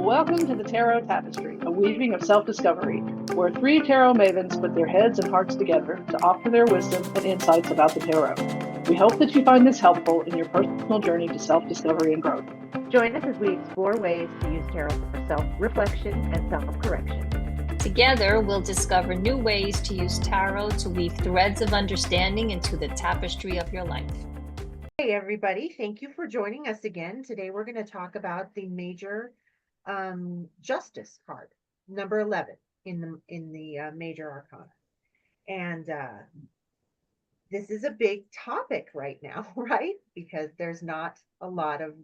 Welcome to the Tarot Tapestry, a weaving of self-discovery, where three tarot mavens put their heads and hearts together to offer their wisdom and insights about the tarot. We hope that you find this helpful in your personal journey to self-discovery and growth. Join us as we explore ways to use tarot for self-reflection and self-correction. Together, we'll discover new ways to use tarot to weave threads of understanding into the tapestry of your life. Hey everybody, thank you for joining us again. Today we're going to talk about the major Justice card, number 11 in the major arcana. And this is a big topic right now, right? Because there's not a lot of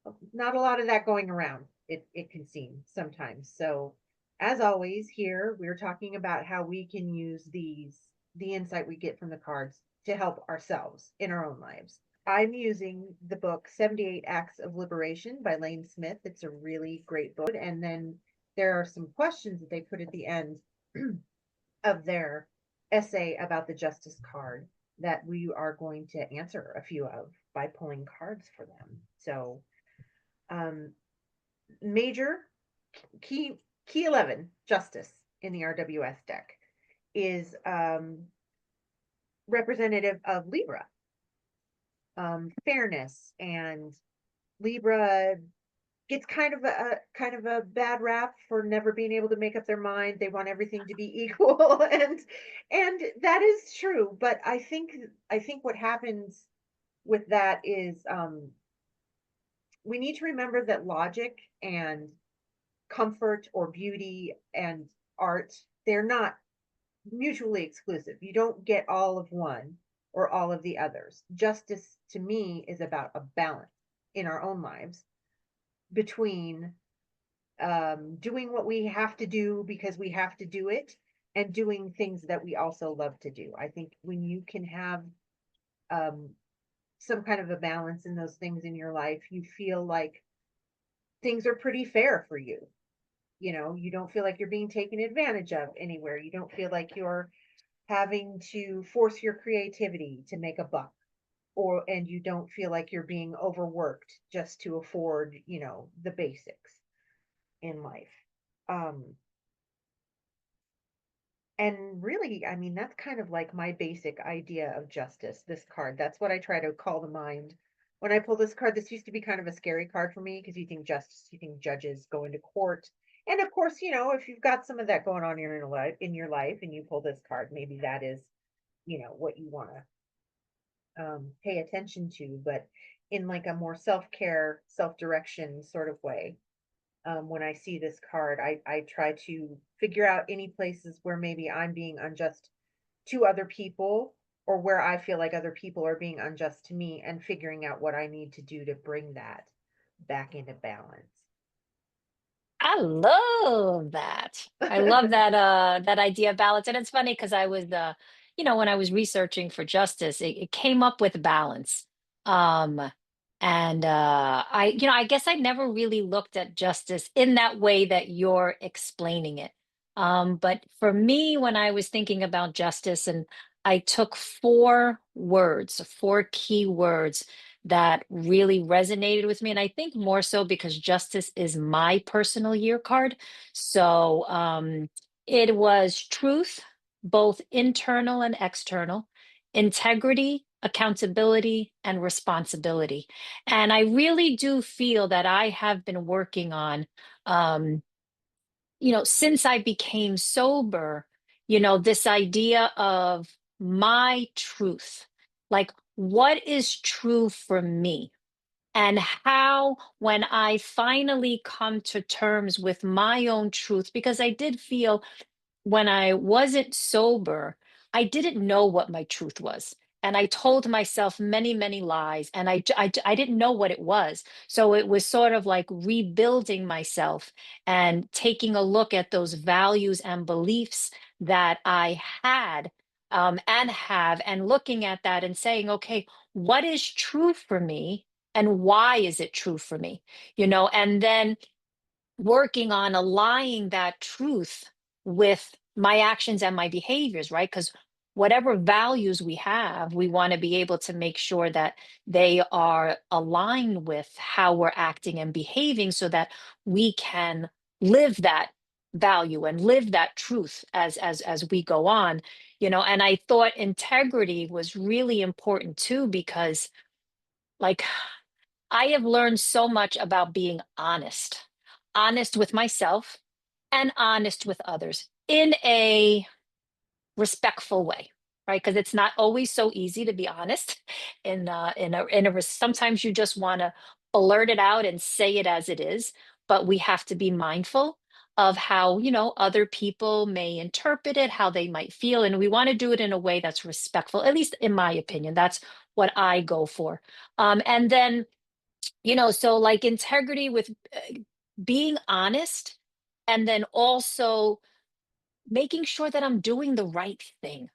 that going around. It can seem sometimes. So as always, here we're talking about how we can use the insight we get from the cards to help ourselves in our own lives. I'm using the book 78 Acts of Liberation by Lane Smith. It's a really great book. And then there are some questions that they put at the end of their essay about the Justice card that we are going to answer a few of by pulling cards for them. So major key 11 Justice in the RWS deck is representative of Libra. Fairness, and Libra gets kind of a bad rap for never being able to make up their mind. They want everything to be equal, and that is true. But I think what happens with that is we need to remember that logic and comfort or beauty and art, they're not mutually exclusive. You don't get all of one or all of the others. Justice to me is about a balance in our own lives between doing what we have to do because we have to do it and doing things that we also love to do. I think when you can have some kind of a balance in those things in your life, you feel like things are pretty fair for you. You know, you don't feel like you're being taken advantage of anywhere. You don't feel like you're having to force your creativity to make a buck, and you don't feel like you're being overworked just to afford, the basics in life. And really, I mean, that's kind of like my basic idea of justice, this card. That's what I try to call to mind when I pull this card. This used to be kind of a scary card for me because you think justice, you think judges going to court. And of course, if you've got some of that going on in your life and you pull this card, maybe that is, what you want to pay attention to. But in like a more self-care, self-direction sort of way, when I see this card, I try to figure out any places where maybe I'm being unjust to other people, or where I feel like other people are being unjust to me, and figuring out what I need to do to bring that back into balance. I love that. I love that idea of balance. And it's funny because I was when I was researching for justice, it came up with balance. Um and I guess I never really looked at justice in that way that you're explaining it. But for me, when I was thinking about justice, and I took four key words that really resonated with me. And I think more so because justice is my personal year card. So it was truth, both internal and external, integrity, accountability, and responsibility. And I really do feel that I have been working on, um, since I became sober, this idea of my truth. Like, what is true for me? And how, when I finally come to terms with my own truth, because I did feel when I wasn't sober, I didn't know what my truth was. And I told myself many, many lies, and I didn't know what it was. So it was sort of like rebuilding myself and taking a look at those values and beliefs that I had, and have, and looking at that and saying, okay, what is true for me? And why is it true for me? And then working on aligning that truth with my actions and my behaviors, right? Because whatever values we have, we want to be able to make sure that they are aligned with how we're acting and behaving so that we can live that value and live that truth as we go on, and I thought integrity was really important too, because like I have learned so much about being honest with myself and honest with others in a respectful way, right? Because it's not always so easy to be honest. Sometimes you just want to blurt it out and say it as it is, but we have to be mindful of how other people may interpret it, how they might feel, and we want to do it in a way that's respectful. At least in my opinion, that's what I go for. And then so like integrity with being honest, and then also making sure that I'm doing the right thing,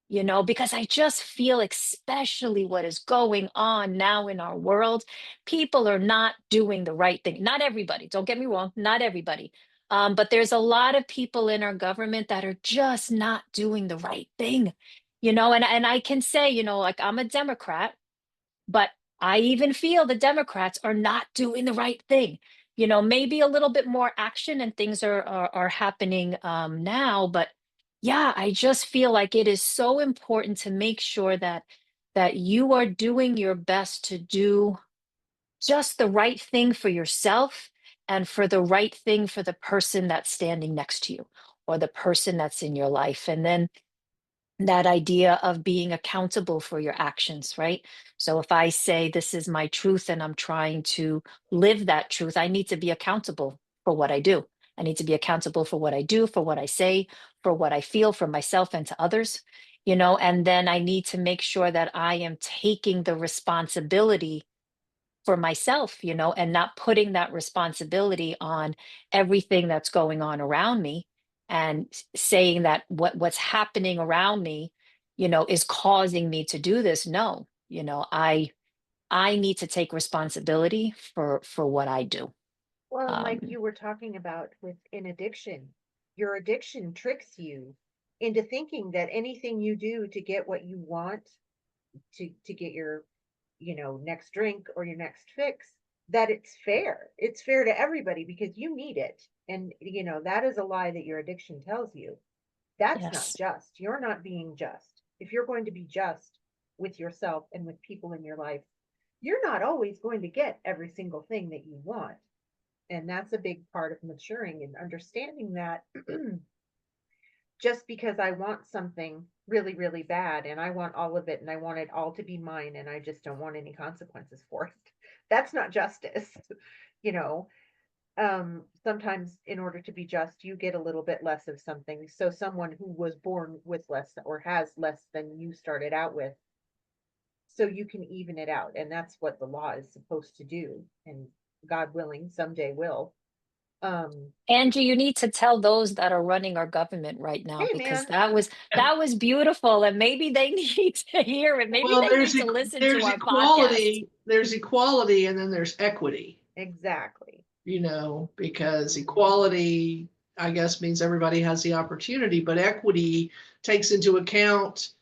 because I just feel, especially what is going on now in our world, people are not doing the right thing. Not everybody, don't get me wrong, not everybody. But there's a lot of people in our government that are just not doing the right thing, and I can say, like I'm a Democrat, but I even feel the Democrats are not doing the right thing. Maybe a little bit more action and things are happening now, but yeah, I just feel like it is so important to make sure that you are doing your best to do just the right thing for yourself and for the right thing for the person that's standing next to you or the person that's in your life. And then that idea of being accountable for your actions, right? So if I say this is my truth and I'm trying to live that truth, I need to be accountable for what I do. I need to be accountable for what I do, for what I say, for what I feel for myself and to others, and then I need to make sure that I am taking the responsibility for myself, and not putting that responsibility on everything that's going on around me, and saying that what's happening around me, is causing me to do this. No, I need to take responsibility for what I do. Well, and like Um, you were talking about with an addiction, your addiction tricks you into thinking that anything you do to get what you want, to get your, next drink or your next fix, that it's fair. It's fair to everybody because you need it. And that is a lie that your addiction tells you. That's not yes, just. You're not being just. If you're going to be just with yourself and with people in your life, you're not always going to get every single thing that you want. And that's a big part of maturing and understanding that just because I want something really, really bad and I want all of it and I want it all to be mine and I just don't want any consequences for it, that's not justice. you know, Sometimes in order to be just, you get a little bit less of something. So someone who was born with less or has less than you started out with, so you can even it out. And that's what the law is supposed to do. And God willing, someday will. Um, Angie, you need to tell those that are running our government right now, hey because man, that was beautiful, and maybe they need to hear it. Maybe Well, they need to listen to our podcast. there's equality, and then there's equity, exactly. because Mhm. equality, I guess, means everybody has the opportunity, but equity takes into account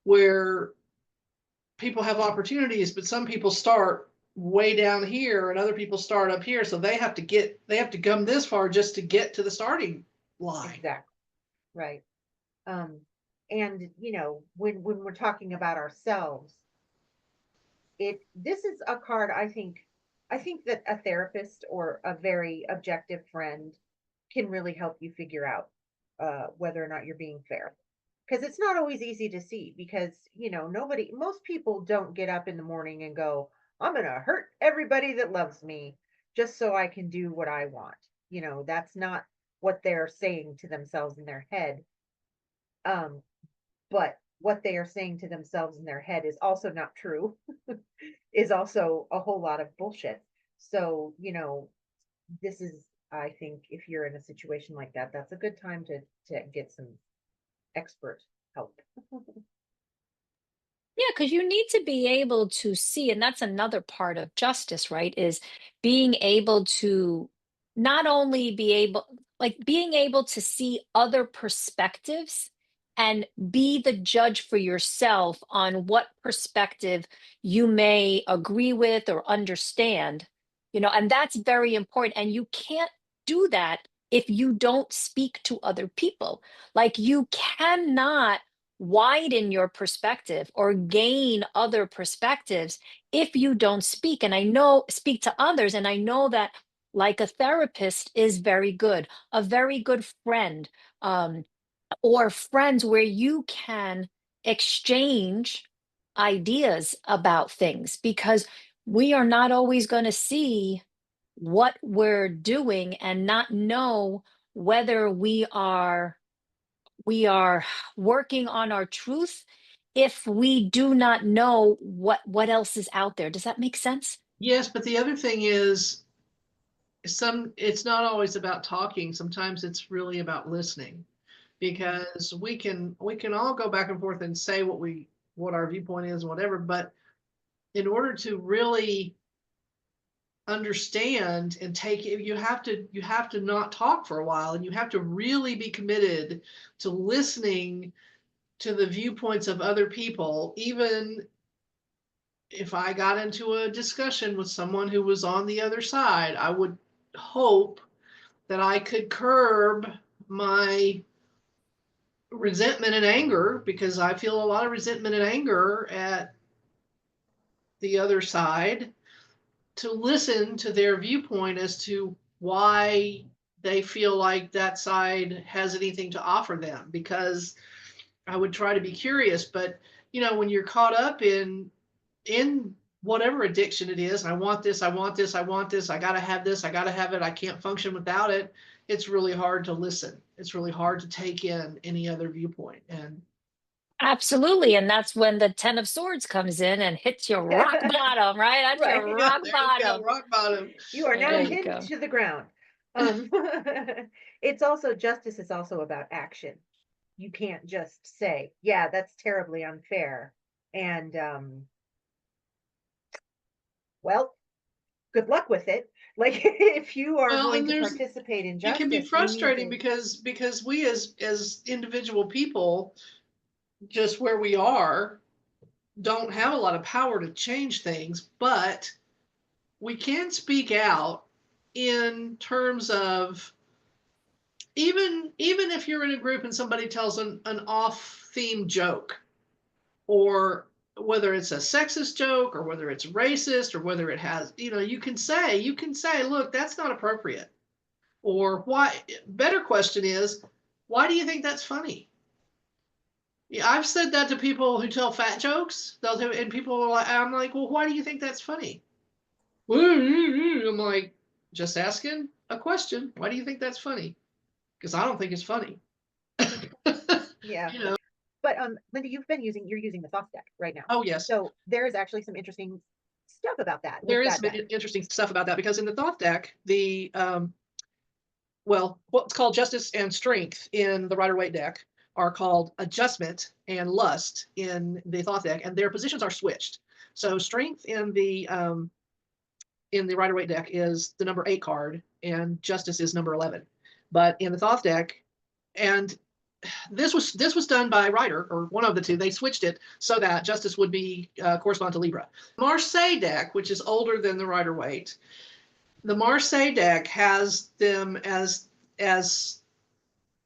where people have opportunities, but some people start way down here and other people start up here. So they have to come this far just to get to the starting line. Exactly. Right. Um, and when we're talking about ourselves, this is a card I think that a therapist or a very objective friend can really help you figure out whether or not you're being fair. Because it's not always easy to see because, most people don't get up in the morning and go, I'm going to hurt everybody that loves me just so I can do what I want. That's not what they're saying to themselves in their head. Um, but what they are saying to themselves in their head is also not true, is also a whole lot of bullshit. So, this is, I think, if you're in a situation like that, that's a good time to get some expert help. Yeah, because you need to be able to see, and that's another part of justice, right? Is being able to not only be able, like being able to see other perspectives and be the judge for yourself on what perspective you may agree with or understand, and that's very important. And you can't do that if you don't speak to other people. Like, you cannot widen your perspective or gain other perspectives if you don't speak. And I know, speak to others. And I know that, like, a therapist is very good, a very good friend, or friends where you can exchange ideas about things, because we are not always going to see what we're doing and not know whether we are working on our truth if we do not know what else is out there. Does that make sense? Yes, but the other thing is, it's not always about talking. Sometimes it's really about listening, because we can all go back and forth and say what our viewpoint is, whatever, but in order to really understand and take it, you have to not talk for a while, and you have to really be committed to listening to the viewpoints of other people. Even if I got into a discussion with someone who was on the other side, I would hope that I could curb my resentment and anger, because I feel a lot of resentment and anger at the other side, to listen to their viewpoint as to why they feel like that side has anything to offer them, because I would try to be curious. But when you're caught up in whatever addiction it is, I want this, I want this, I want this, I gotta have this, I gotta have it, I can't function without it, it's really hard to listen. It's really hard to take in any other viewpoint. And Absolutely. And that's when the Ten of Swords comes in and hits your rock bottom, right? That's Right. your yeah, rock there you go, bottom. rock bottom. You are now There you pinned go. to the ground. Um, it's also, justice is also about action. You can't just say, yeah, that's terribly unfair. And well, good luck with it. Like, if you are Well, going and to there's participate in it can be justice, you need frustrating, to. because we as individual people, just where we are, don't have a lot of power to change things, but we can speak out in terms of, even if you're in a group and somebody tells an off-theme joke, or whether it's a sexist joke, or whether it's racist, or whether it has, you can say, look, that's not appropriate. Or why, better question is, why do you think that's funny? Yeah, I've said that to people who tell fat jokes. And people are like, I'm like, well, why do you think that's funny? I'm like, just asking a question. Why do you think that's funny? Because I don't think it's funny. Yeah. you know. But Linda, you're using the Thoth deck right now. Oh yes, So there is actually some interesting stuff about that with there is that some deck. interesting stuff about that, because in the Thoth deck, what's called justice and strength in the Rider-Waite deck are called adjustment and lust in the Thoth deck, and their positions are switched. So strength in the Rider-Waite deck is the number 8 card, and justice is number 11. But in the Thoth deck, and this was done by Rider, or one of the two. They switched it so that justice would be correspond to Libra. Marseille deck, which is older than the Rider-Waite, the Marseille deck has them as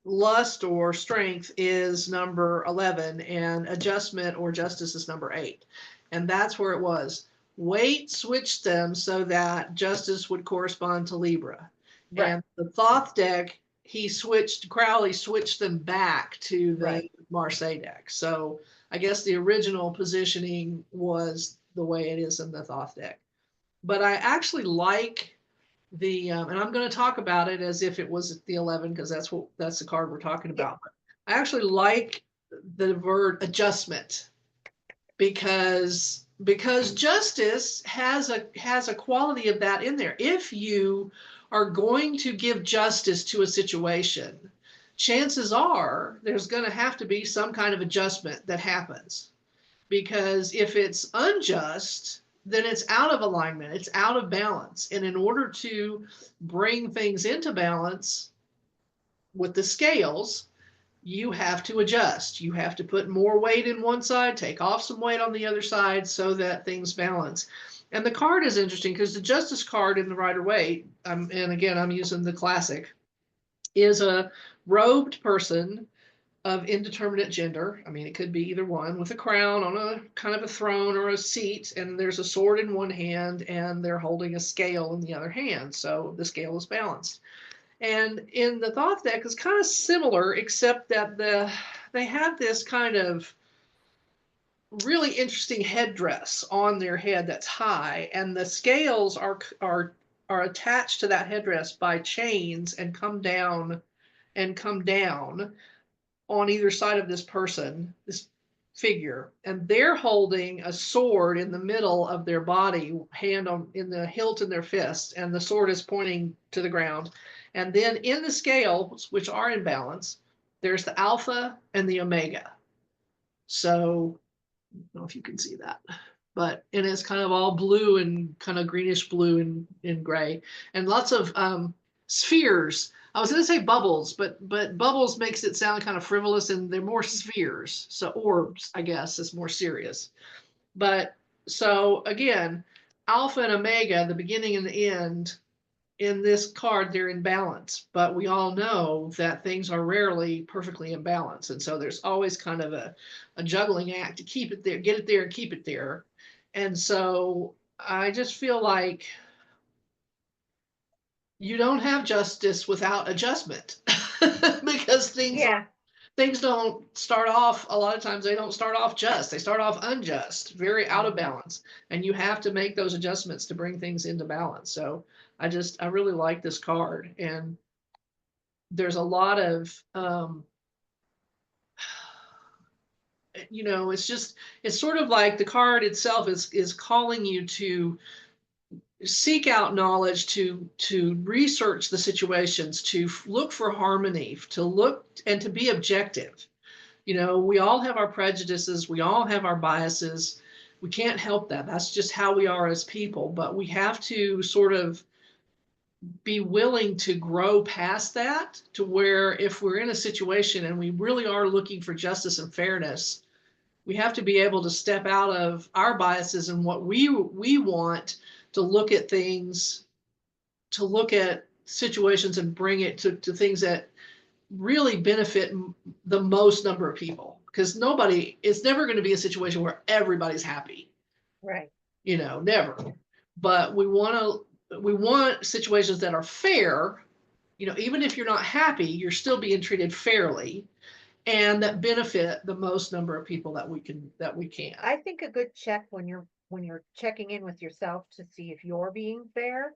lust or strength is number 11, and adjustment or justice is number 8. And that's where it was. Waite switched them so that justice would correspond to Libra. Right. And the Thoth deck, Crowley switched them back to the Right. Marseille deck. So I guess the original positioning was the way it is in the Thoth deck. But I actually like and I'm going to talk about it as if it was the 11, because that's the card we're talking about. But I actually like the word adjustment, because justice has a quality of that in there. If you are going to give justice to a situation, chances are there's going to have to be some kind of adjustment that happens, because if it's unjust, then it's out of alignment, it's out of balance. And in order to bring things into balance with the scales, you have to adjust. You have to put more weight in one side, take off some weight on the other side so that things balance. And the card is interesting because the Justice card in the Rider-Waite, and again, I'm using the classic, is a robed person of indeterminate gender. I mean, it could be either one, with a crown on a kind of a throne or a seat, and there's a sword in one hand, and they're holding a scale in the other hand. So the scale is balanced. And in the Thoth deck, it's kind of similar, except that they have this kind of really interesting headdress on their head that's high, and the scales are attached to that headdress by chains and come down on either side of this person, this figure, and they're holding a sword in the middle of their body, hand on in the hilt in their fist, and the sword is pointing to the ground. And then in the scales, which are in balance, there's the alpha and the omega. So I don't know if you can see that, but and it's kind of all blue and kind of greenish blue and gray, and lots of spheres. I was going to say bubbles, but bubbles makes it sound kind of frivolous, and they're more spheres. So orbs, I guess, is more serious. But so again, alpha and omega, the beginning and the end, in this card, they're in balance. But we all know that things are rarely perfectly in balance. And so there's always kind of a juggling act to keep it there, get it there, and keep it there. And so I just feel like you don't have justice without adjustment because Yeah. things don't start off, a lot of times they don't start off just, they start off unjust, very out of balance, and you have to make those adjustments to bring things into balance. So I really like this card, and there's a lot of it's sort of like the card itself is calling you to seek out knowledge, to research the situations, to look for harmony, to look and to be objective. We all have our prejudices, we all have our biases. We can't help that. That's just how we are as people. But we have to sort of be willing to grow past that, to where if we're in a situation and we really are looking for justice and fairness, we have to be able to step out of our biases and what we want, to look at things, to look at situations and bring it to things that really benefit the most number of people. Because it's never going to be a situation where everybody's happy. Right. Never. But we want situations that are fair. Even if you're not happy, you're still being treated fairly, and that benefit the most number of people that we can. I think a good check when you're checking in with yourself to see if you're being fair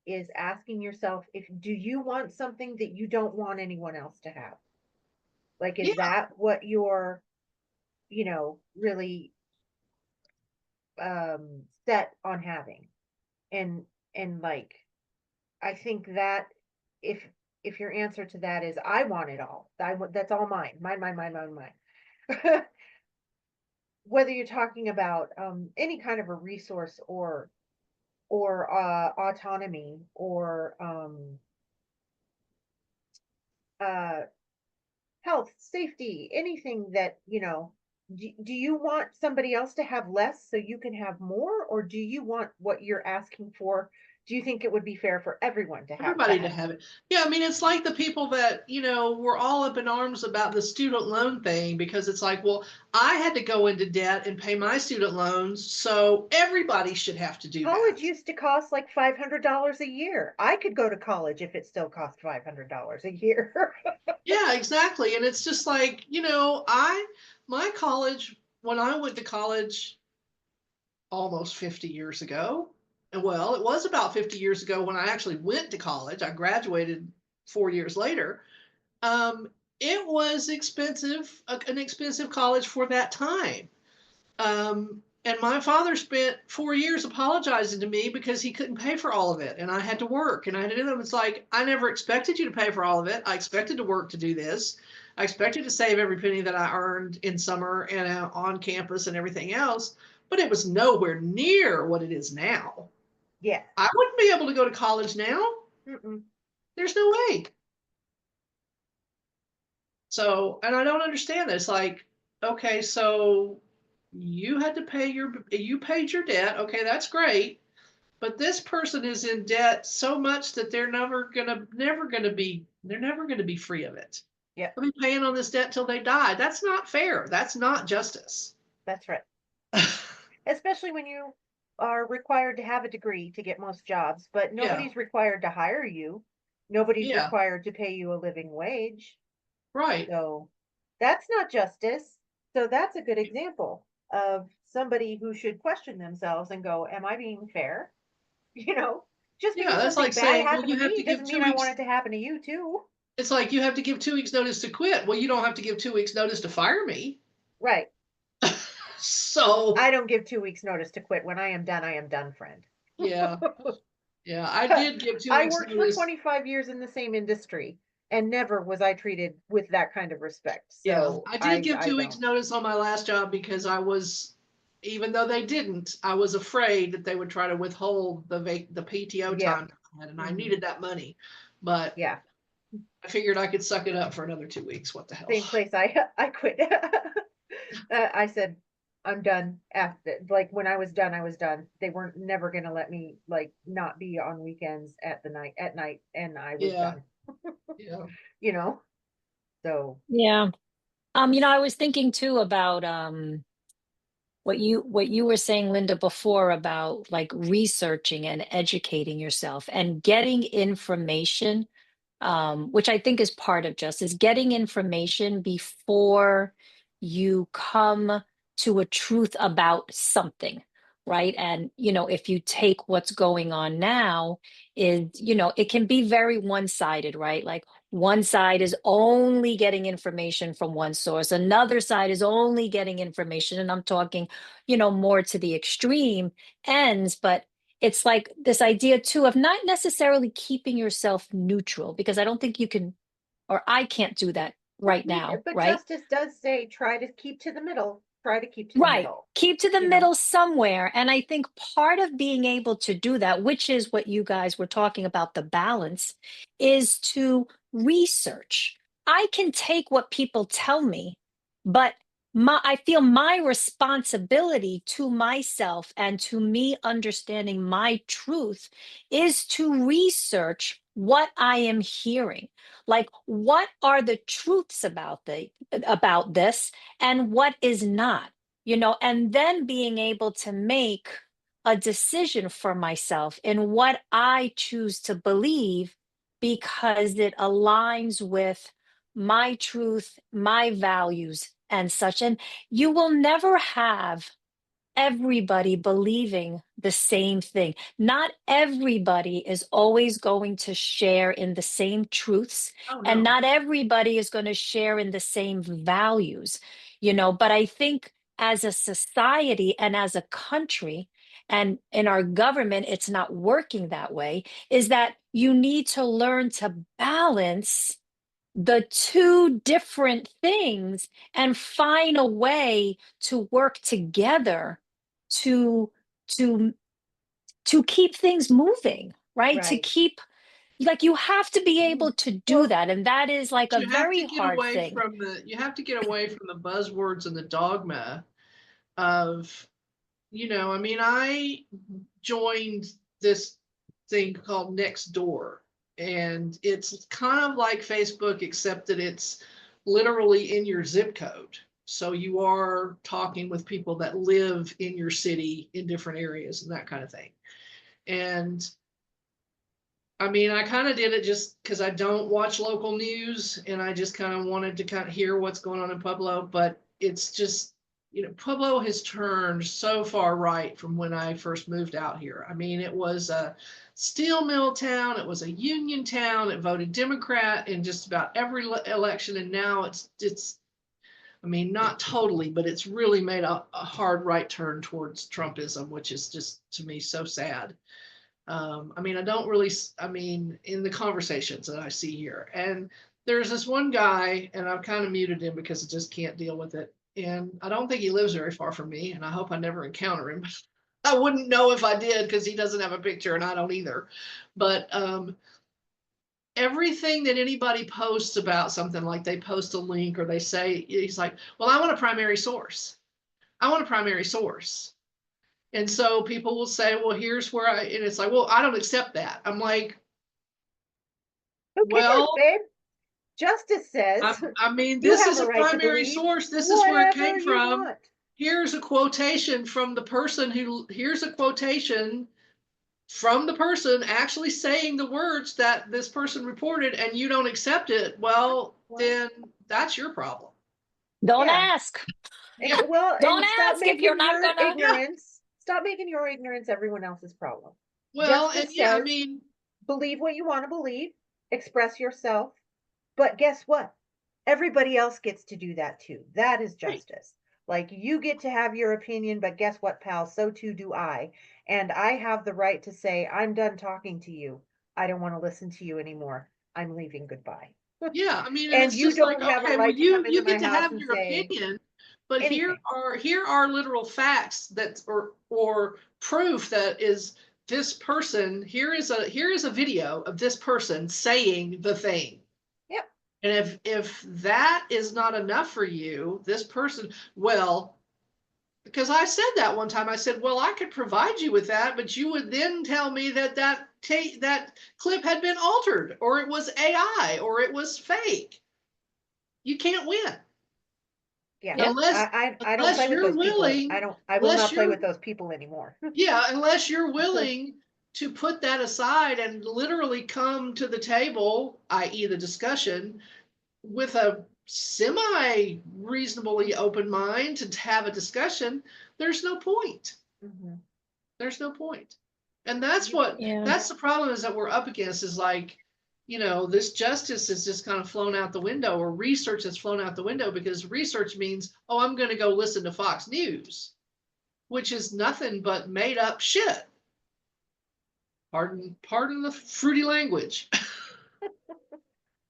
is asking yourself, if do you want something that you don't want anyone else to have? Like, is Yeah. that what you're, really set on having? And like, I think that if your answer to that is I want it all, that's all mine, mine. Whether you're talking about any kind of a resource or autonomy or uh health, safety, anything that, do you want somebody else to have less so you can have more, or do you want what you're asking for? Do you think it would be fair for everyone to have Everybody that? to have it. Yeah, I mean, it's like the people that, were all up in arms about the student loan thing, because it's like, well, I had to go into debt and pay my student loans, so everybody should have to do College that. used to cost like $500 a year. I could go to college if it still cost $500 a year. Yeah, exactly. And it's just like, my college, when I went to college almost 50 years ago, and well, it was about 50 years ago when I actually went to college. I graduated 4 years later. Um, it was expensive, an expensive college for that time. And my father spent 4 years apologizing to me because he couldn't pay for all of it, and I had to work, and I had to do them. It's like, I never expected you to pay for all of it. I expected to work to do this. I expected to save every penny that I earned in summer and on campus and everything else, but it was nowhere near what it is now. Yeah. I wouldn't be able to go to college now. Mm-mm. There's no way. So, and I don't understand this. Like, okay, so you had to pay you paid your debt. Okay, that's great. But this person is in debt so much that they're never gonna be free of it. Yeah, They'll be paying on this debt till they die. That's not fair. That's not justice. that's right. Especially when you are required to have a degree to get most jobs, but Yeah, nobody's required to hire you. Nobody's yeah, required to pay you a living wage. right. So that's not justice. So that's a good example of somebody who should question themselves and go, am I being fair? You know, just Yeah, because that's something like bad saying, well, happened to you have me to give doesn't mean two I want weeks. it to happen to you too. It's like you have to give 2 weeks notice to quit. Well, you don't have to give 2 weeks notice to fire me. Right. So, I don't give 2 weeks notice to quit. When I am done, friend. yeah, yeah, I did give two I weeks worked for notice. 25 years in the same industry and never was I treated with that kind of respect. Yeah, So I did give I 2 weeks don't. notice on my last job because even though they didn't, I was afraid that they would try to withhold the PTO Yep. time I had, and I Hmm. needed that money. But Yeah. I figured I could suck it up for another 2 weeks. What the hell? Same place I quit. I said, I'm done after, like, when I was done, I was done. They weren't never gonna let me, like, not be on weekends at night, and I was Yeah, done, yeah. you know? So, Yeah. I was thinking too about what you were saying, Linda, before about like researching and educating yourself and getting information, which I think is part of justice, getting information before you come to a truth about something, right? And, if you take what's going on now, it can be very one-sided, right? Like one side is only getting information from one source, another side is only getting information, and I'm talking, more to the extreme ends, but it's like this idea too of not necessarily keeping yourself neutral, because I don't think you can, or I can't do that right now, but right? justice does say, try to keep to the middle, try to keep to the Right. middle, Keep to the you know? middle somewhere. And I think part of being able to do that, which is what you guys were talking about, the balance, is to research. I can take what people tell me, but I feel my responsibility to myself and to me understanding my truth is to research what I am hearing. Like, what are the truths about this and what is not? And then being able to make a decision for myself in what I choose to believe because it aligns with my truth, my values, and such. And you will never have everybody believing the same thing. Not everybody is always going to share in the same truths, Oh and no. not everybody is going to share in the same values, but I think as a society and as a country and in our government, it's not working that way, is that you need to learn to balance the two different things and find a way to work together to to to keep things moving, right? To Right. keep, like, you have to be Mhm. able to do Well, that, and that is like But a you have very to get hard away thing. from you have to get away from the buzzwords and the dogma of, I mean, I joined this thing called Next Door, and it's kind of like Facebook, except that it's literally in your zip code. So you are talking with people that live in your city in different areas and that kind of thing. And I mean, I kind of did it just because I don't watch local news and I just kind of wanted to kind of hear what's going on in Pueblo. But it's just, Pueblo has turned so far right from when I first moved out here. I mean, it was a steel mill town, it was a union town, it voted Democrat in just about every election. And now I mean, not totally, but it's really made a hard right turn towards Trumpism, which is just to me so sad. I mean, I don't really, I mean, in the conversations that I see here, and there's this one guy, and I've kind of muted him because I just can't deal with it. And I don't think he lives very far from me, and I hope I never encounter him. I wouldn't know if I did because he doesn't have a picture and I don't either. But everything that anybody posts about something, like they post a link or they say, he's like, well, I want a primary source. I want a primary source. And so people will say, well, here's where and it's like, well, I don't accept that. I'm like, Who cares, well, babe? Justice says I mean, you this have is a a right to primary believe source. This is where it whatever came you from. want. Here's a quotation from the person here's a quotation from the person actually saying the words that this person reported, and you don't accept it. Well, then that's your problem. Don't Yeah. ask. Yeah. Well, Don't and stop ask if you're making not your gonna. ignorance everyone else's problem. Well, Justice and yeah, I says, mean, believe what you want to believe, express yourself. But guess what? Everybody else gets to do that too. That is right. justice. Like, you get to have your opinion, but guess what, pal? So too do I. And I have the right to say, I'm done talking to you. I don't want to listen to you anymore. I'm leaving. Goodbye. Yeah, I mean, and And it's you just like, don't have a okay, well, right to come into you my get to house have and your say opinion, but anything. here are literal facts that or proof that is this person. Here is a video of this person saying the thing. Yep. And if that is not enough for you, this person, well, because I said that one time, I said, well, I could provide you with that, but you would then tell me that clip had been altered, or it was AI, or it was fake. You can't win. Yeah. Yeah. I don't Unless play with you're those people. willing, I will unless not play you're with those people anymore. yeah, unless you're willing to put that aside and literally come to the table, i.e. the discussion, with a semi reasonably open mind to have a discussion, there's no point. Mhm. There's no point. And Yeah. that's the problem is that we're up against is like, this justice is just kind of flown out the window, or research has flown out the window, because research means, oh, I'm going to go listen to Fox News, which is nothing but made up shit. Pardon the fruity language.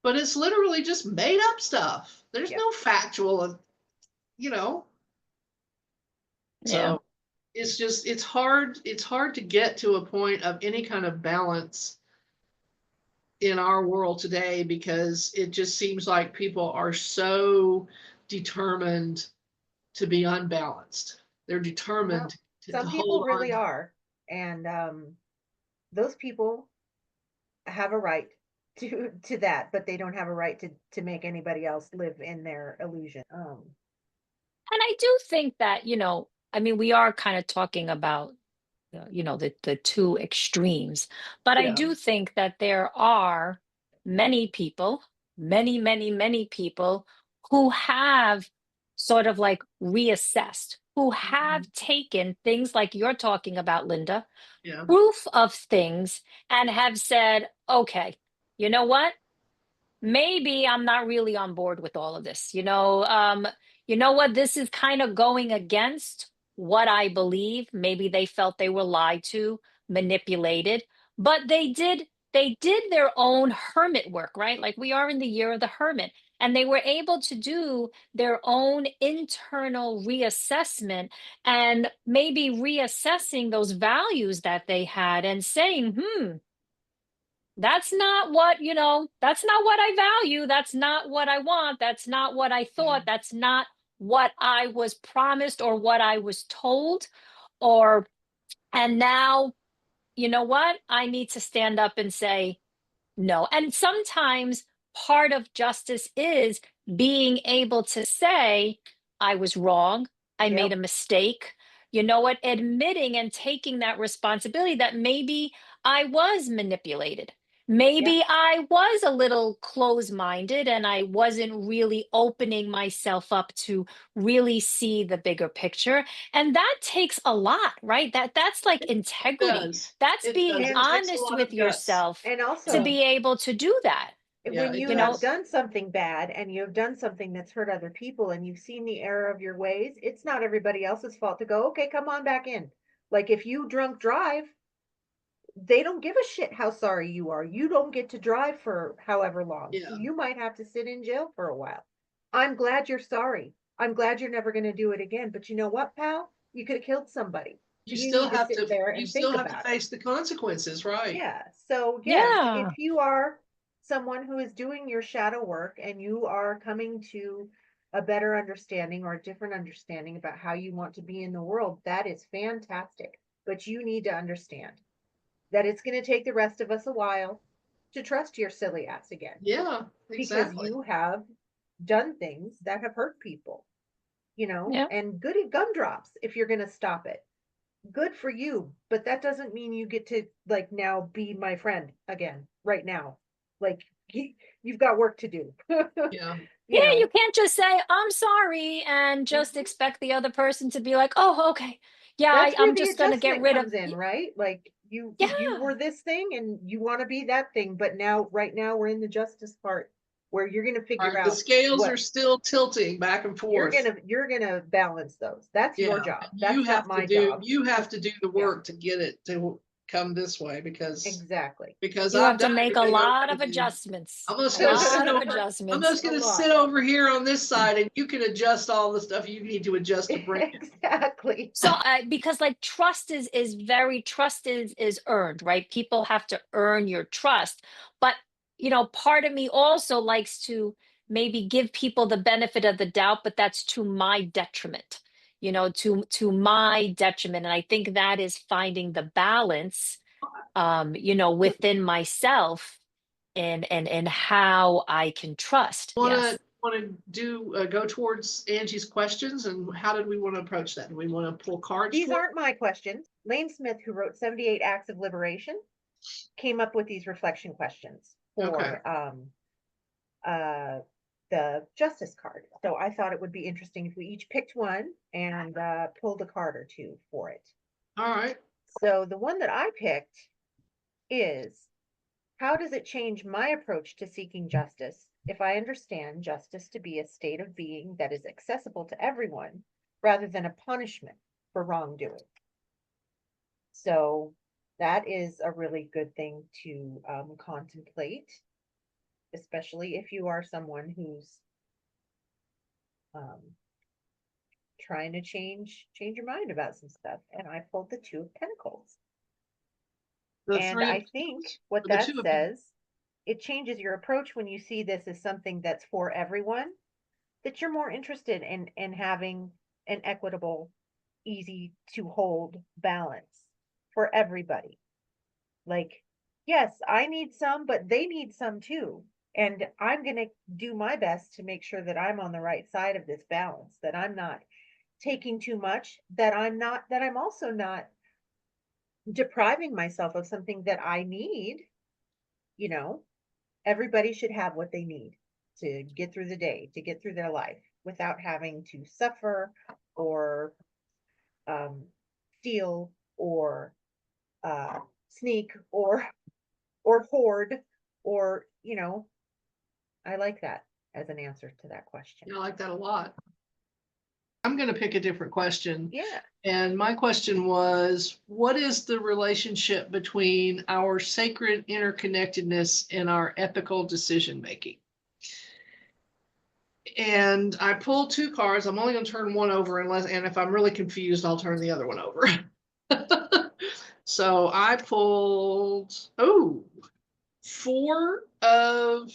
But it's literally just made up stuff. There's Yep. no factual, you know. Yeah. So it's hard to get to a point of any kind of balance in our world today, because it just seems like people are so determined to be unbalanced. They're Well, determined to some people hold really on. are. And those people have a right to that, but they don't have a right to make anybody else live in their illusion. And I do think that, I mean, we are kind of talking about, the two extremes, but I Yeah. do think that there are many people, many people who have sort of like reassessed, who have taken things like you're talking about, Linda, Yeah. proof of things, and have said, okay, you know what? Maybe I'm not really on board with all of this. You know what? This is kind of going against what I believe. Maybe they felt they were lied to, manipulated, but they did their own hermit work, right? Like, we are in the year of the hermit, and they were able to do their own internal reassessment, and maybe reassessing those values that they had and saying, that's not what I value. That's not what I want. That's not what I thought. That's not what I was promised or what I was told. Or, and now, you know what? I need to stand up and say, no. And sometimes part of justice is being able to say, I was wrong. I made Yep. a mistake. You know what? Admitting and taking that responsibility that maybe I was manipulated. Yeah. Maybe I was a little close minded and I wasn't really opening myself up to really see the bigger picture. And that takes a lot, right? That's like It integrity. does. That's It being does. It And takes a honest lot with of guts. yourself and to Yeah. also, be able to do that. Yeah, when it you You have know, does. done something bad and you've done something that's hurt other people and you've seen the error of your ways, it's not everybody else's fault to go, okay, come on back in. Like, if you drunk drive, they don't give a shit how sorry you are. You don't get to drive for however long. Yeah. You might have to sit in jail for a while. I'm glad you're sorry. I'm glad you're never going to do it again. But you know what, pal? You could have killed somebody. So you need to sit there You and still think have to about it. face the consequences, right? Yeah. So yes, if yeah. you are someone who is doing your shadow work and you are coming to a better understanding or a different understanding about how you want to be in the world, that is fantastic. But you need to understand that it's going to take the rest of us a while to trust your silly ass again. Yeah, because exactly. you have done things that have hurt people, Yeah. and goody gumdrops if you're going to stop it. Good for you, but that doesn't mean you get to like now be my friend again right now. Like you've got work to do. Yeah. you Yeah, you know, can't just say, I'm sorry, and just Mhm. expect the other person to be like, oh, okay. Yeah, That's where I'm the just gonna get adjustment rid of comes in, right? Like you yeah. were this thing and you want to be that thing, but now right now we're in the justice part where you're going to All figure right. The out scales are what still tilting back and forth. you're gonna balance those. That's your Yeah. job. And That's not my job. you have to do the Yeah, work to get it to come this way exactly. because You I've have to done make a everything I lot want of to do. adjustments. I'm just A gonna lot sit of over. I'm adjustments. just A gonna lot. sit over here on this side, and you can adjust all the stuff you need to adjust to bring it. Exactly. So because like trust is very trust is earned, right? People have to earn your trust. But part of me also likes to maybe give people the benefit of the doubt, but that's to my detriment, to my detriment. And I think that is finding the balance within myself and how I can trust. Want Yes. to do go towards Angie's questions, and how did we want to approach that? Do we want to pull cards These for aren't my questions. Lane Smith, who wrote 78 Acts of Liberation, came up with these reflection questions it? Okay. for the justice card. So I thought it would be interesting if we each picked one and pulled a card or two for it. All right. So the one that I picked is, how does it change my approach to seeking justice if I understand justice to be a state of being that is accessible to everyone rather than a punishment for wrongdoing? So that is a really good thing to contemplate, especially if you are someone who's um, trying to change your mind about some stuff. And I pulled the Two of Pentacles. The And three of I think what the that two of them. says, it changes your approach when you see this as something that's for everyone, that you're more interested in having an equitable, easy to hold balance for everybody. Like, yes, I need some, but they need some too. And I'm going to do my best to make sure that I'm on the right side of this balance, that I'm not taking too much, that I'm also not depriving myself of something that I need. You know, everybody should have what they need to get through the day, to get through their life without having to suffer or um, steal or sneak or hoard or I like that as an answer to that question. I like that a lot. I'm going to pick a different question. Yeah. And my question was, what is the relationship between our sacred interconnectedness and our ethical decision making? And I pulled two cards. I'm only going to turn one over and if I'm really confused, I'll turn the other one over. So I pulled, Four of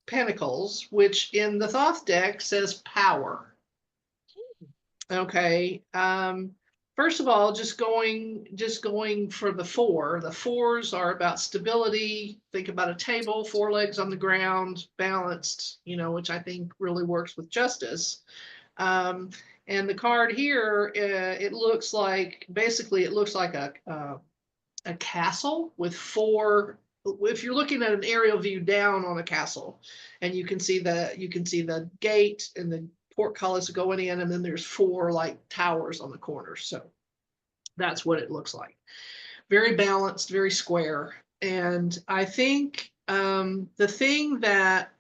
Pentacles, which in the Thoth deck says power. Okay. First of all, just going for the four. The fours are about stability. Think about a table, four legs on the ground, balanced, which I think really works with justice. And the card here, it looks like a castle with four. If you're looking at an aerial view down on a castle, and you can see the gate and the portcullis going in, and then there's four like towers on the corners. So that's what it looks like. Very balanced, very square. And I think the thing that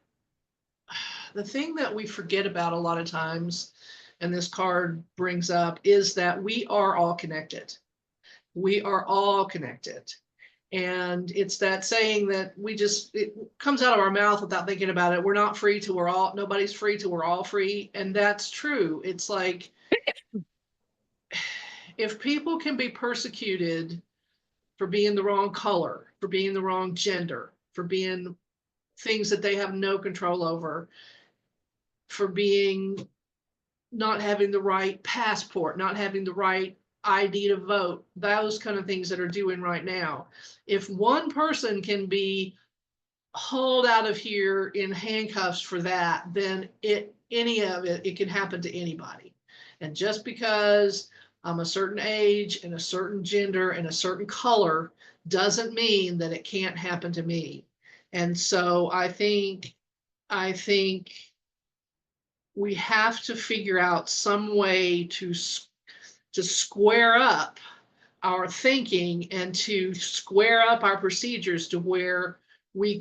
we forget about a lot of times, and this card brings up, is that we are all connected. We are all connected. And it's that saying that it comes out of our mouth without thinking about it. We're not free till nobody's free till we're all free. And that's true. It's like, if people can be persecuted for being the wrong color, for being the wrong gender, for being things that they have no control over, for being, not having the right passport, not having the right ID to vote, those kind of things that are doing right now. If one person can be hauled out of here in handcuffs for that, then any of it can happen to anybody. And just because I'm a certain age and a certain gender and a certain color doesn't mean that it can't happen to me. And so I think we have to figure out some way to square up our thinking and to square up our procedures to where we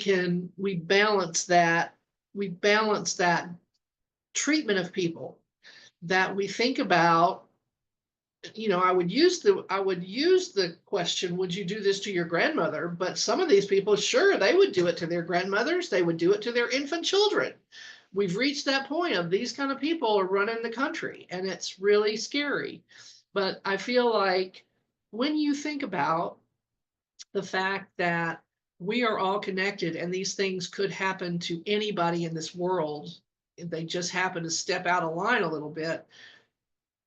balance that treatment of people, that we think about. I would use the question, would you do this to your grandmother? But some of these people, sure, they would do it to their grandmothers, they would do it to their infant children. We've reached that point of these kind of people are running the country, and it's really scary. But I feel like when you think about the fact that we are all connected and these things could happen to anybody in this world, if they just happen to step out of line a little bit,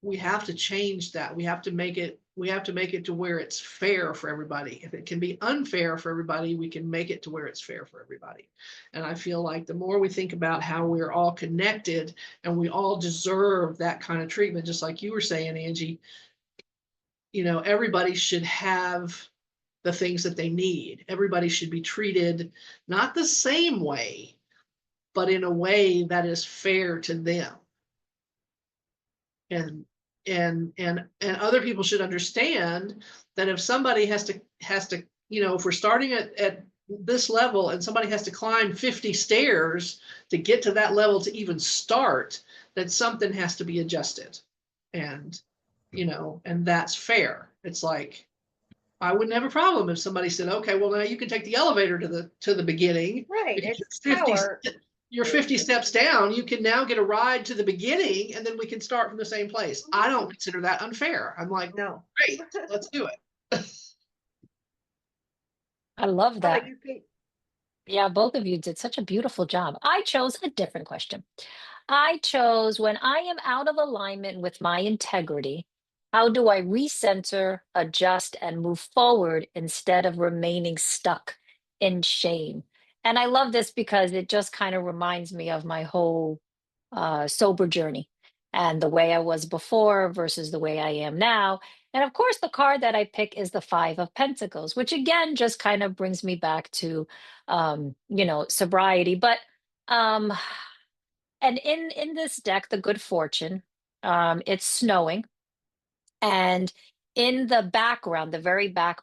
we have to change that. We have to make it to where it's fair for everybody. If it can be unfair for everybody, we can make it to where it's fair for everybody. And I feel like the more we think about how we're all connected and we all deserve that kind of treatment, just like you were saying, Angie, everybody should have the things that they need. Everybody should be treated not the same way, but in a way that is fair to them. And other people should understand that if somebody has to, if we're starting at this level and somebody has to climb 50 stairs to get to that level to even start, that something has to be adjusted. And, and that's fair. It's like, I wouldn't have a problem if somebody said, okay, well, now you can take the elevator to the beginning. Right. Because It's 50, power. you're 50 steps down, you can now get a ride to the beginning, and then we can start from the same place. I don't consider that unfair. I'm like, No. great, let's do it. I love How that. about you, Kate? Yeah, both of you did such a beautiful job. I chose a different question. I chose, when I am out of alignment with my integrity, how do I recenter, adjust, and move forward instead of remaining stuck in shame? And I love this because it just kind of reminds me of my whole sober journey and the way I was before versus the way I am now. And of course, the card that I pick is the Five of Pentacles, which again just kind of brings me back to, sobriety. But um, and in this deck, the Good Fortune, it's snowing, and in the background, the very back,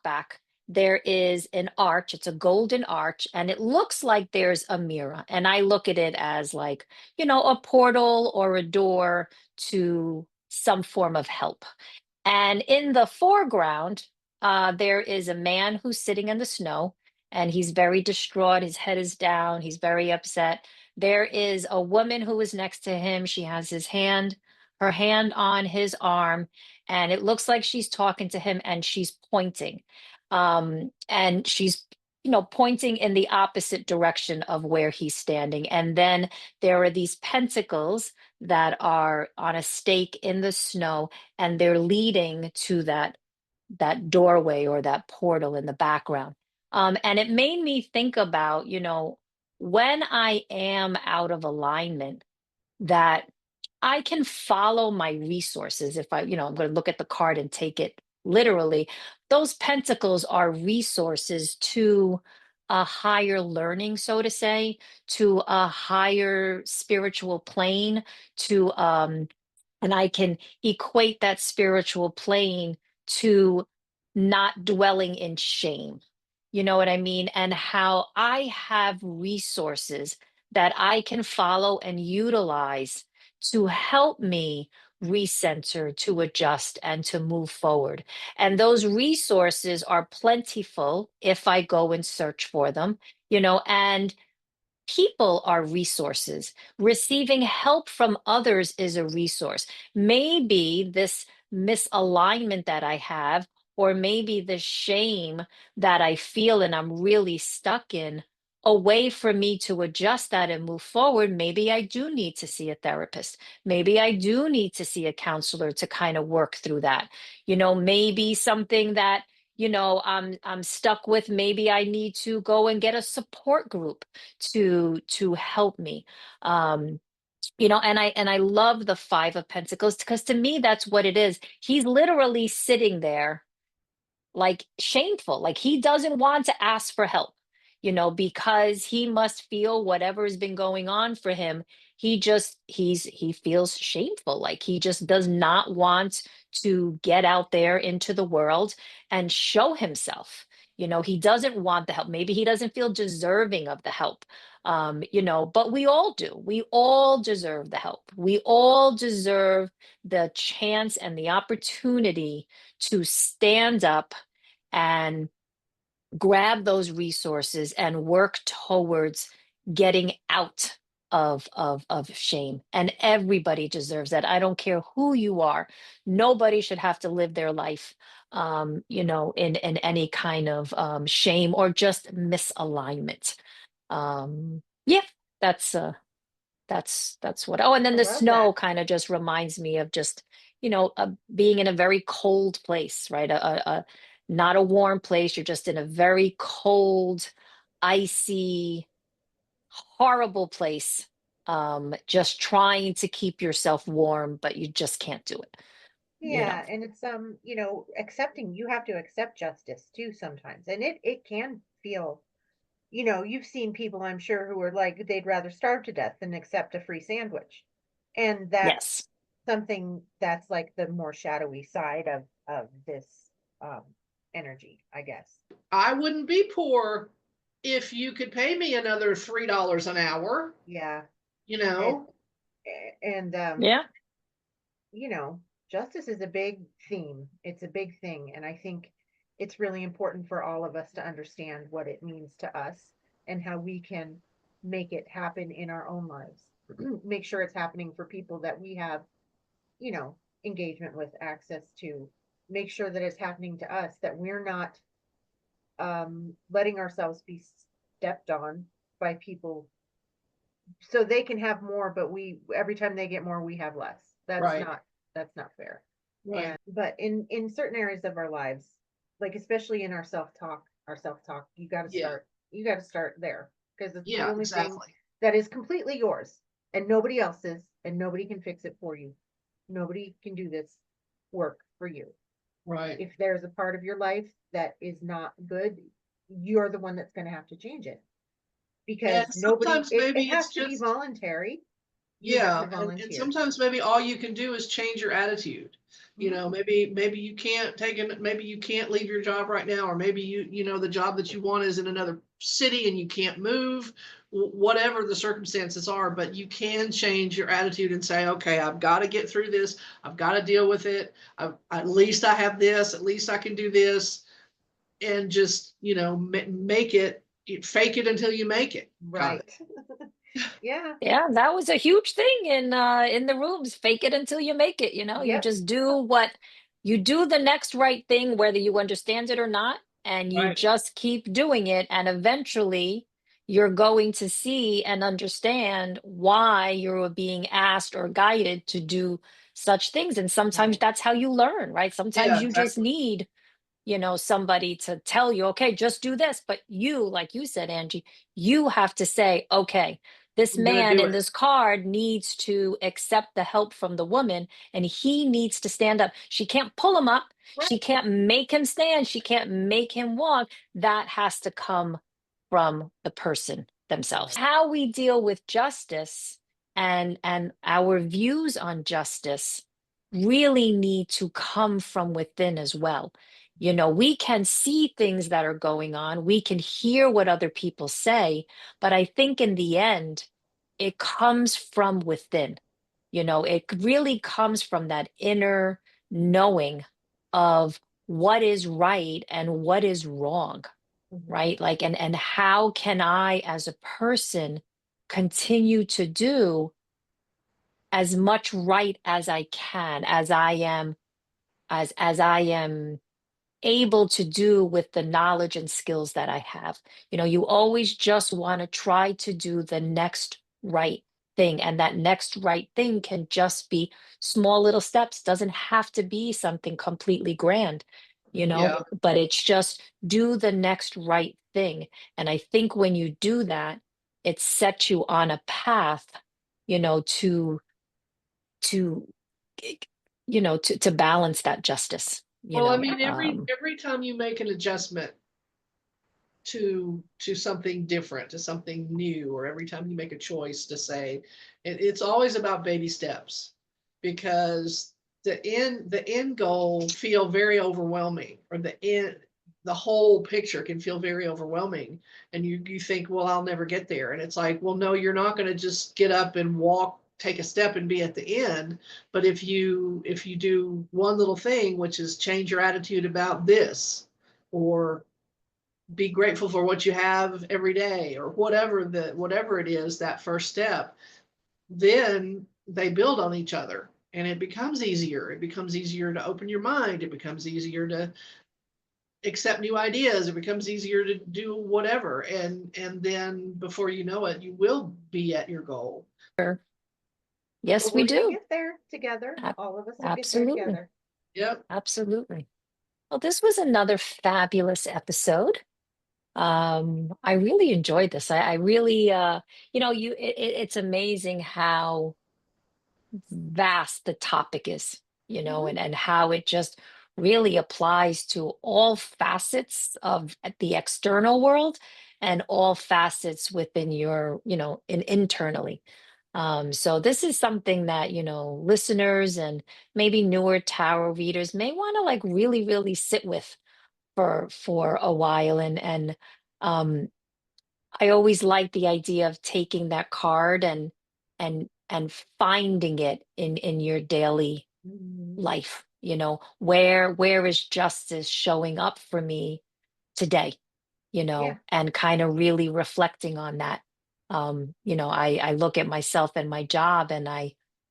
there is an arch. It's a golden arch, and it looks like there's a mirror. And I look at it as like, a portal or a door to some form of help. And in the foreground, there is a man who's sitting in the snow, and he's very distraught. His head is down. He's very upset. There is a woman who is next to him. She has her hand on his arm, and it looks like she's talking to him, and she's pointing. And she's, pointing in the opposite direction of where he's standing. And then there are these pentacles that are on a stake in the snow, and they're leading to that doorway or that portal in the background. And it made me think about, when I am out of alignment, that I can follow my resources. If I'm going to look at the card and take it literally, those pentacles are resources to a higher learning, so to say, to a higher spiritual plane, to and I can equate that spiritual plane to not dwelling in shame. You know what I mean? And how I have resources that I can follow and utilize to help me recenter, to adjust, and to move forward. And those resources are plentiful if I go and search for them, and people are resources. Receiving help from others is a resource. Maybe this misalignment that I have, or maybe the shame that I feel and I'm really stuck in, a way for me to adjust that and move forward, maybe I do need to see a therapist. Maybe I do need to see a counselor to kind of work through that. Maybe something that, I'm stuck with, maybe I need to go and get a support group to help me. And I love the Five of Pentacles, because to me that's what it is. He's literally sitting there like shameful, like he doesn't want to ask for help, because he must feel whatever has been going on for him. He feels shameful, like he just does not want to get out there into the world and show himself. He doesn't want the help. Maybe he doesn't feel deserving of the help. But we all do. We all deserve the help. We all deserve the chance and the opportunity to stand up and grab those resources and work towards getting out of shame. And everybody deserves that. I don't care who you are. Nobody should have to live their life in any kind of shame or just misalignment. Yeah, that's that's what. Oh, and then I the love snow that. kind of just reminds me of just, being in a very cold place, right? Not a warm place. You're just in a very cold, icy, horrible place. Just trying to keep yourself warm, but you just can't do it. Yeah, and it's accepting, you have to accept justice too sometimes. And it can feel, you've seen people, I'm sure, who are like they'd rather starve to death than accept a free sandwich. And that's Yes. something that's like the more shadowy side of this um energy, I guess. I wouldn't be poor if you could pay me another $3 an hour, Yeah. you And know? and Yeah. you know, justice is a big theme. It's a big thing. And I think it's really important for all of us to understand what it means to us and how we can make it happen in our own lives. Make sure it's happening for people that we have, you know, engagement with, access to. Make sure that it's happening to us, that we're not letting ourselves be stepped on by people so they can have more, but we every time they get more, we have less. Right, That's not fair. right. And but in certain areas of our lives, like especially in our self-talk, Yeah, you got to start there, because it's the yeah, only thing exactly. that is completely yours and nobody else's, and nobody can fix it for you. Nobody can do this work for you. Right. If there's a part of your life that is not good, you're the one that's going to have to change it, And because nobody sometimes it maybe has it's to be just, voluntary. You have yeah, to and volunteer. sometimes maybe all you can do is change your attitude. Mhm. Maybe you can't maybe you can't leave your job right now, or maybe the job that you want is in another city and you can't move, whatever the circumstances are, but you can change your attitude and say, okay, I've got to get through this. I've got to deal with it. At least I have this, at least I can do this, and just, make it, fake it until you make it kind of. Right. Yeah. Yeah, that was a huge thing in the rooms. Fake it until you make it, You Yep. just do the next right thing, whether you understand it or not, and you Right. just keep doing it, and eventually you're going to see and understand why you're being asked or guided to do such things. And sometimes Right. that's how you learn, right? Sometimes Yeah, you just exactly. need somebody to tell you, okay, just do this. But you, like you said, Angie, you have to say, okay, this I'm gonna man do in it. this card needs to accept the help from the woman, and he needs to stand up. She can't pull him up. She Right. can't make him stand. She can't make him walk. That has to come from the person themselves. Right. How we deal with justice and our views on justice really need to come from within as well. We can see things that are going on, we can hear what other people say, but I think in the end, it comes from within. It really comes from that inner knowing of what is right and what is wrong, Mhm. right? Like, and how can I as a person continue to do as much right as I can, as I am able to do with the knowledge and skills that I have. You always just want to try to do the next right thing. And that next right thing can just be small little steps, doesn't have to be something completely grand, Yeah. but it's just do the next right thing. And I think when you do that, it sets you on a path, to to g- to balance that justice. Well, I mean, every time you make an adjustment to something different, to something new, or every time you make a choice to say, it's always about baby steps, because the end goal feel very overwhelming, or the whole picture can feel very overwhelming, and you think, well, I'll never get there, and it's like, well, no, you're not going to just get up and walk, take a step and be at the end. But if you do one little thing, which is change your attitude about this, or be grateful for what you have every day, or whatever it is, that first step, then they build on each other, and it becomes easier. It becomes easier to open your mind. It becomes easier to accept new ideas. It becomes easier to do whatever. And then before you know it, you will be at your goal. Yes, But we we're gonna do. get there together. Ab- All of us will get there Absolutely. together. Yep. Absolutely. Well, this was another fabulous episode. I really enjoyed this. I really, it's amazing how vast the topic is, Mhm. and how it just really applies to all facets of the external world and all facets within your, internally. So this is something that, listeners and maybe newer tarot readers may want to like really, really sit with for a while. And um I always like the idea of taking that card and finding it in your daily Mhm. life. Where is justice showing up for me today? Yeah. And kind of really reflecting on that. I look at myself and my job, and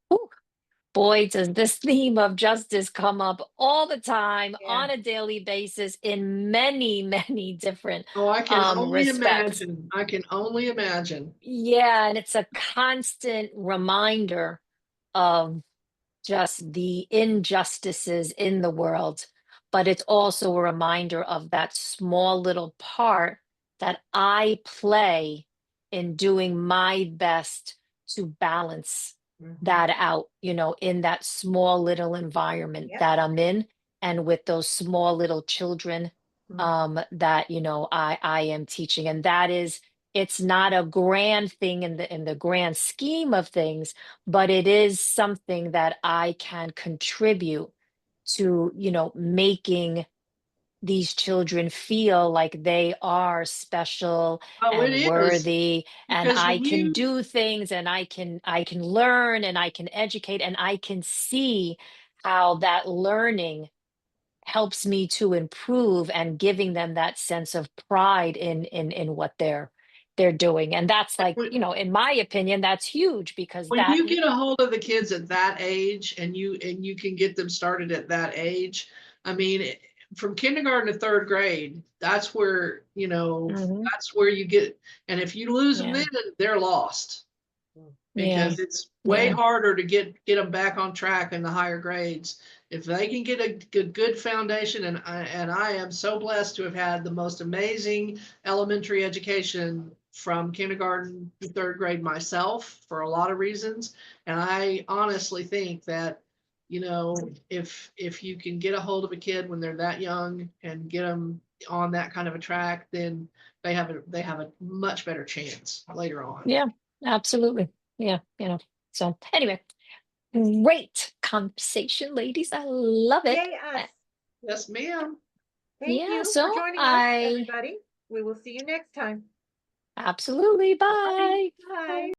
whew, boy, does this theme of justice come up all the time Yeah. on a daily basis in many, many different Oh, I can only respects. imagine. I can only imagine. Yeah, and it's a constant reminder of just the injustices in the world, but it's also a reminder of that small little part that I play in doing my best to balance Mhm. that out, in that small little environment Yep. that I'm in, and with those small little children Mhm. that I am teaching. And that is, it's not a grand thing in the grand scheme of things, but it is something that I can contribute to, making these children feel like they are special Oh, and it is, worthy, and because I when can you do things, and I can learn, and I can educate, and I can see how that learning helps me to improve, and giving them that sense of pride in what they're doing. And that's like, when, in my opinion, that's huge, because when that you get a hold of the kids at that age, and you can get them started at that age, I mean, from kindergarten to third grade, that's where, Mhm. that's where you get. And if you lose them, Yeah, then they're lost, yeah, because it's way yeah, harder to get them back on track in the higher grades. If they can get a good foundation, and I am so blessed to have had the most amazing elementary education from kindergarten to third grade myself, for a lot of reasons. And I honestly think that, if you can get a hold of a kid when they're that young and get them on that kind of a track, then they have a much better chance later on. yeah, absolutely. Yeah, so anyway, great conversation, ladies. I love it. Yay, us. Yes, ma'am. Thank Yeah, you for so joining us, I everybody. We will see you next time. absolutely. Bye. Bye. Bye.